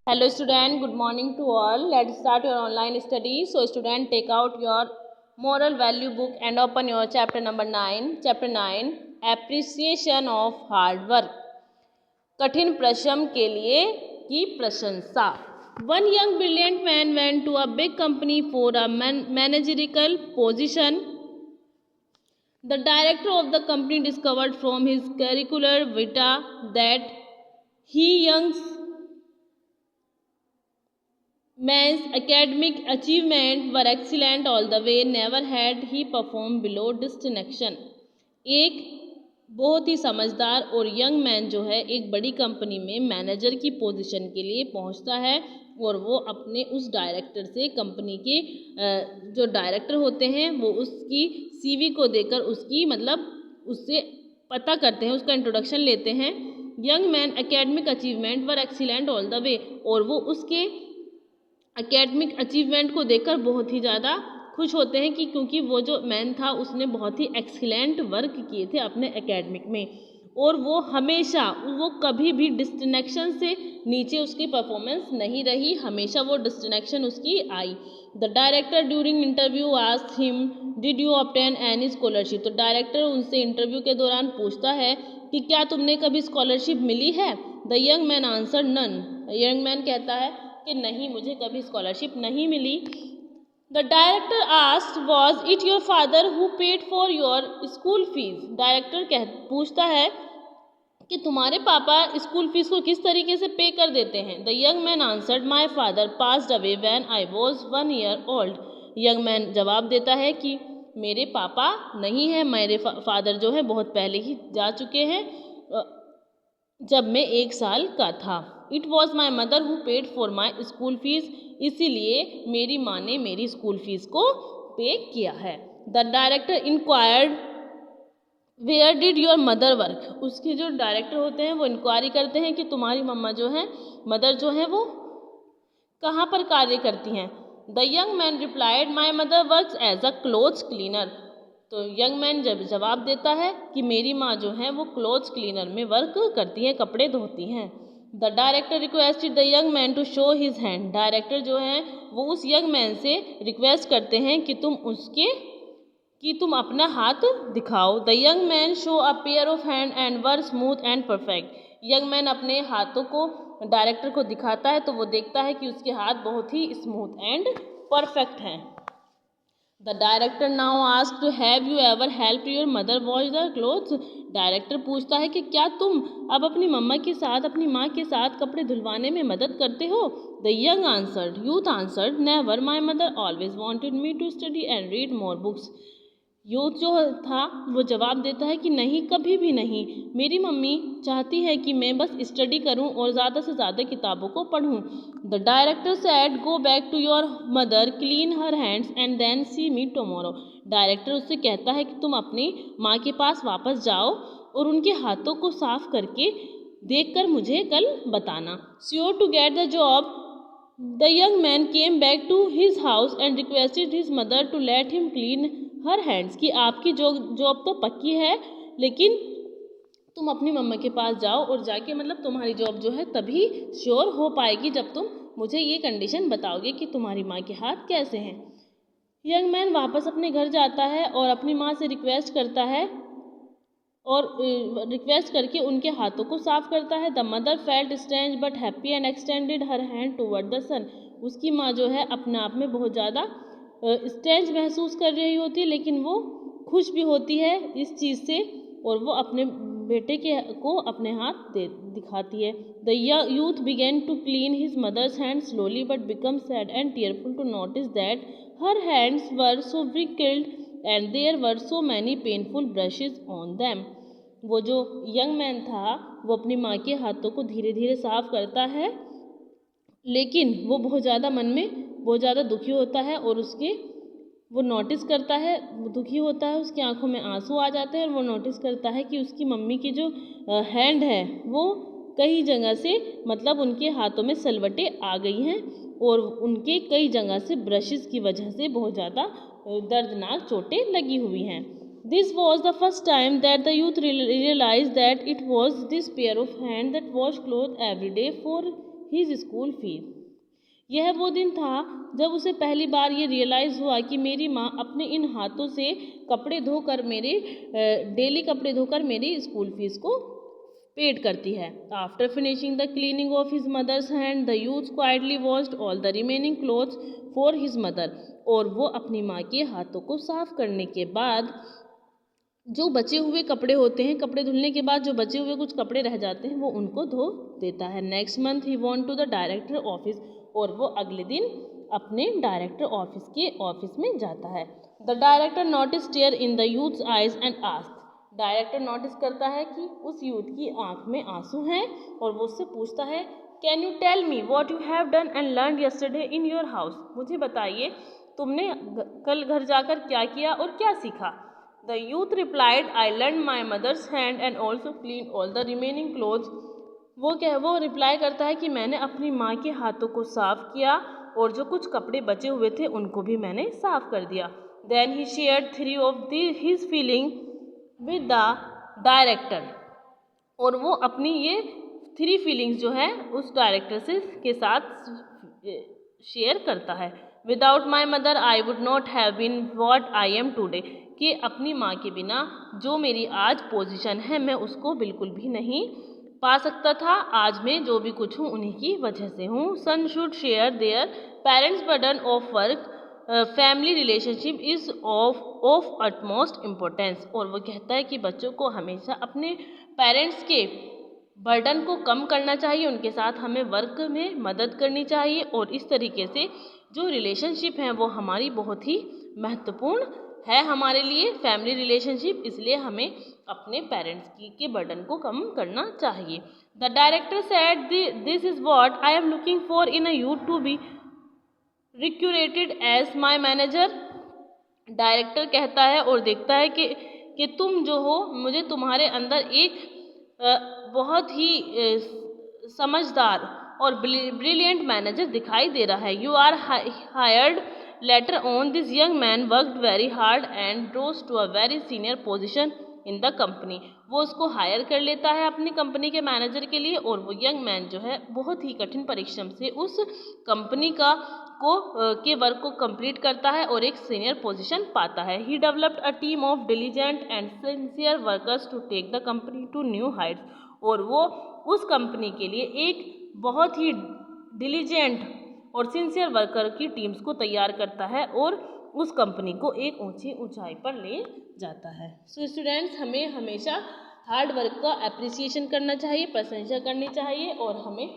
Hello student, good morning to all. Let's start your online study. So student, take out your moral value book and open your chapter number 9. Chapter 9, appreciation of hard work. कठिन परिश्रम के लिए की प्रशंसा. One young brilliant man went to a big company for a managerial position. The director of the company discovered from his curricular vita that he young man's academic achievement were excellent all the way. Never had he performed below distinction. एक बहुत ही समझदार और young man जो है एक बड़ी company में manager की पोजीशन के लिए पहुंचता है और वो अपने उस डायरेक्टर से कंपनी के जो डायरेक्टर होते हैं वो उसकी सीवी को देकर उसकी उससे पता करते हैं, उसका इंट्रोडक्शन लेते हैं. Young man academic achievement were excellent all the way, और वो उसके एकेडमिक अचीवमेंट को देखकर बहुत ही ज़्यादा खुश होते हैं कि क्योंकि वो जो मैन था उसने बहुत ही एक्सीलेंट वर्क किए थे अपने एकेडमिक में, और वो हमेशा वो कभी भी डिस्टिंक्शन से नीचे उसकी परफॉर्मेंस नहीं रही, हमेशा वो डिस्टिंक्शन उसकी आई. The director during interview asked him did you obtain any scholarship. तो डायरेक्टर उनसे इंटरव्यू के दौरान पूछता है कि क्या तुमने कभी स्कॉलरशिप मिली है. The young man answer none. Young man कहता है कि नहीं, मुझे कभी स्कॉलरशिप नहीं मिली. The director asked was it your father who paid for your school fees. Director पूछता है कि तुम्हारे पापा स्कूल फीस को किस तरीके से पे कर देते हैं. The young man answered my father passed away when I was 1 year old. Young man जवाब देता है कि मेरे पापा नहीं हैं, मेरे फादर जो है बहुत पहले ही जा चुके हैं जब मैं 1 साल का था. It was my mother who paid for my school fees. इसीलिए मेरी माँ ने मेरी स्कूल फीस को पे किया है. The director inquired where did your mother work. उसके जो डायरेक्टर होते हैं वो इंक्वायरी करते हैं कि तुम्हारी मम्मा जो है मदर जो है वो कहाँ पर कार्य करती हैं. The young man replied my mother works as a clothes cleaner. तो यंग मैन जब जवाब देता है कि मेरी माँ जो है वो क्लोथ्स क्लीनर में वर्क करती हैं, कपड़े धोती हैं. The director requested the young man to show his hand. Director जो है वो उस यंग मैन से रिक्वेस्ट करते हैं कि तुम अपना हाथ दिखाओ. The young man show a pair of hand and were smooth and perfect. Young man अपने हाथों को डायरेक्टर को दिखाता है तो वो देखता है कि उसके हाथ बहुत ही स्मूथ एंड परफेक्ट हैं. The director now ask to have you ever help your mother wash the clothes. Director पूछता है कि क्या तुम अब अपनी अपनी माँ के साथ कपड़े धुलवाने में मदद करते हो. The youth answered never. My mother always wanted me to study and read more books. Youth जो था वो जवाब देता है कि नहीं, कभी भी नहीं. मेरी मम्मी चाहती है कि मैं बस स्टडी करूं और ज़्यादा से ज़्यादा किताबों को पढूं. The director said go back to your mother, clean her hands and then see me tomorrow. Director उससे कहता है कि तुम अपनी माँ के पास वापस जाओ और उनके हाथों को साफ करके देखकर मुझे कल बताना. Sure to get the job, the young man came back to his house and requested his mother to let him clean her hands. कि आपकी जॉब तो पक्की है लेकिन तुम अपनी मम्मा के पास जाओ और जाके तुम्हारी जॉब जो है तभी श्योर हो पाएगी जब तुम मुझे ये कंडीशन बताओगे कि तुम्हारी माँ के हाथ कैसे हैं. यंग मैन वापस अपने घर जाता है और अपनी माँ से रिक्वेस्ट करता है और रिक्वेस्ट करके उनके हाथों को साफ करता है. The mother felt strange but happy and extended her hand toward the son. उसकी माँ जो है अपने आप में बहुत ज़्यादा स्ट्रेंज महसूस कर रही होती है लेकिन वो खुश भी होती है इस चीज़ से और वो अपने बेटे को अपने हाथ दिखाती है. The youth began to clean his mother's hand slowly but become sad and tearful to notice that her hands were so wrinkled and there were so many painful bruises on them. वो जो young man था वो अपनी माँ के हाथों को धीरे धीरे साफ करता है लेकिन वो बहुत ज़्यादा दुखी होता है और वो नोटिस करता है, दुखी होता है, उसकी आंखों में आंसू आ जाते हैं और वो नोटिस करता है कि उसकी मम्मी की जो हैंड है वो कई जगह से उनके हाथों में सलवटें आ गई हैं और उनके कई जगह से ब्रशेस की वजह से बहुत ज़्यादा दर्दनाक चोटें लगी हुई हैं. This was the first time that the youth realize that it was this pair of hand that wash cloth every day for his school fees. यह वो दिन था जब उसे पहली बार ये रियलाइज़ हुआ कि मेरी माँ अपने इन हाथों से कपड़े धोकर डेली कपड़े धोकर मेरी स्कूल फीस को पेड करती है. After finishing the cleaning of his mother's hand the youth quietly washed all the remaining clothes for his mother. और वो अपनी माँ के हाथों को साफ करने के बाद जो बचे हुए कपड़े होते हैं, कपड़े धुलने के बाद जो बचे हुए कुछ कपड़े रह जाते हैं वो उनको धो देता है. Next month he want to the director office. और वो अगले दिन अपने डायरेक्टर ऑफिस में जाता है. The director notice tier in the youths eyes and asked. Director notice करता है कि उस यूथ की आंख में आंसू हैं और वो उससे पूछता है, can you tell me what you have done and learn yesterday in your house. मुझे बताइए तुमने कल घर जाकर क्या किया और क्या सीखा. The youth replied, I learn my mother's hand and also clean all the remaining clothes. वो रिप्लाई करता है कि मैंने अपनी माँ के हाथों को साफ किया और जो कुछ कपड़े बचे हुए थे उनको भी मैंने साफ कर दिया. Then he shared 3 of his feeling with the director. और वो अपनी ये 3 फीलिंग्स जो है उस डायरेक्टर के साथ शेयर करता है. Without my mother I would not have been what I am today. कि अपनी माँ के बिना जो मेरी आज पोजीशन है मैं उसको बिल्कुल भी नहीं पा सकता था. आज मैं जो भी कुछ हूँ उन्हीं की वजह से हूँ. Son should share their parents burden of work. Family relationship is of utmost importance. और वो कहता है कि बच्चों को हमेशा अपने पेरेंट्स के बर्डन को कम करना चाहिए, उनके साथ हमें वर्क में मदद करनी चाहिए. और इस तरीके से जो रिलेशनशिप हैं वो हमारी बहुत ही महत्वपूर्ण है हमारे लिए, फैमिली रिलेशनशिप. इसलिए हमें अपने पेरेंट्स के बर्डन को कम करना चाहिए. The director said, this is what I am looking for in a youth to be recruited as my manager. Director कहता है और देखता है कि तुम जो हो, मुझे तुम्हारे अंदर एक बहुत ही समझदार और ब्रिलियंट मैनेजर दिखाई दे रहा है. You are hired. Later on this young man worked very hard and rose to a very senior position in the company. वो उसको हायर कर लेता है अपनी कंपनी के मैनेजर के लिए. और वो यंग मैन जो है बहुत ही कठिन परिश्रम से उस कंपनी के वर्क को कंप्लीट करता है और एक सीनियर पोजीशन पाता है. He developed a team of diligent and sincere workers to take the company to new heights. और वो उस कंपनी के लिए एक बहुत ही डिलीजेंट और सिंसियर वर्कर की टीम्स को तैयार करता है और उस कंपनी को एक ऊंची ऊंचाई पर ले जाता है. सो स्टूडेंट्स, हमें हमेशा हार्ड वर्क का अप्रिसिएशन करना चाहिए, प्रशंसा करनी चाहिए और हमें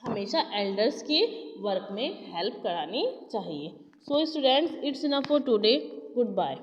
हमेशा एल्डर्स की वर्क में हेल्प करानी चाहिए. So students, it's enough for today. Good bye.